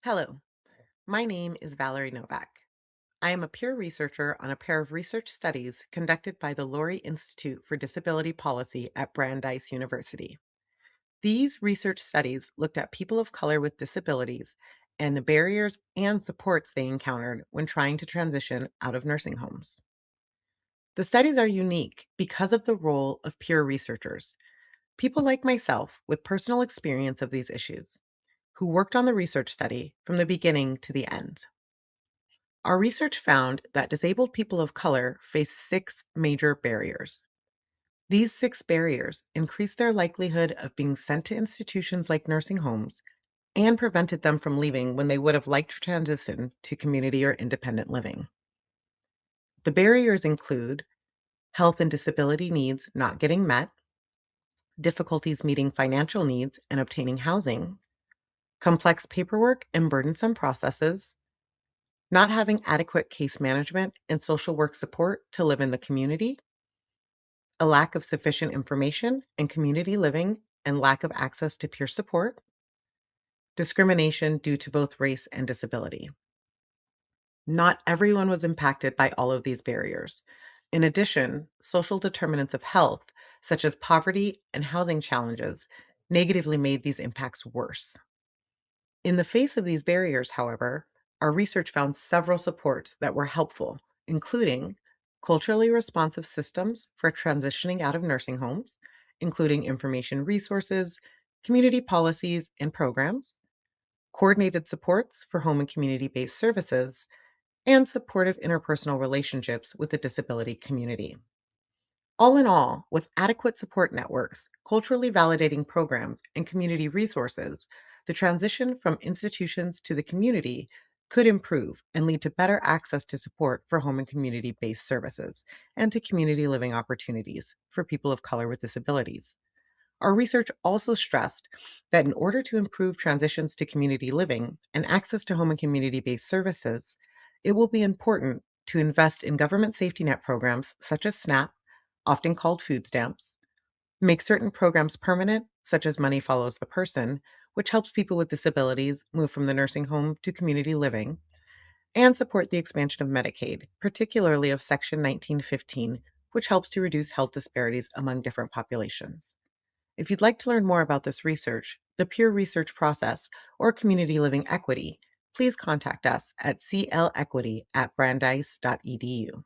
Hello, my name is Valerie Novack. I am a peer researcher on a pair of research studies conducted by the Lurie Institute for Disability Policy at Brandeis University. These research studies looked at people of color with disabilities and the barriers and supports they encountered when trying to transition out of nursing homes. The studies are unique because of the role of peer researchers, people like myself with personal experience of these issues, who worked on the research study from the beginning to the end. Our research found that disabled people of color face six major barriers. These six barriers increase their likelihood of being sent to institutions like nursing homes and prevented them from leaving when they would have liked to transition to community or independent living. The barriers include health and disability needs not getting met, difficulties meeting financial needs and obtaining housing, complex paperwork and burdensome processes, not having adequate case management and social work support to live in the community, a lack of sufficient information and community living and lack of access to peer support, discrimination due to both race and disability. Not everyone was impacted by all of these barriers. In addition, social determinants of health, such as poverty and housing challenges, negatively made these impacts worse. In the face of these barriers, however, our research found several supports that were helpful, including culturally responsive systems for transitioning out of nursing homes, including information resources, community policies and programs, coordinated supports for home and community-based services, and supportive interpersonal relationships with the disability community. All in all, with adequate support networks, culturally validating programs, and community resources, the transition from institutions to the community could improve and lead to better access to support for home and community-based services and to community living opportunities for people of color with disabilities. Our research also stressed that in order to improve transitions to community living and access to home and community-based services, it will be important to invest in government safety net programs such as SNAP, often called food stamps, make certain programs permanent, such as Money Follows the Person, which helps people with disabilities move from the nursing home to community living, and support the expansion of Medicaid, particularly of Section 1915, which helps to reduce health disparities among different populations. If you'd like to learn more about this research, the peer research process, or community living equity, please contact us at clequity@brandeis.edu.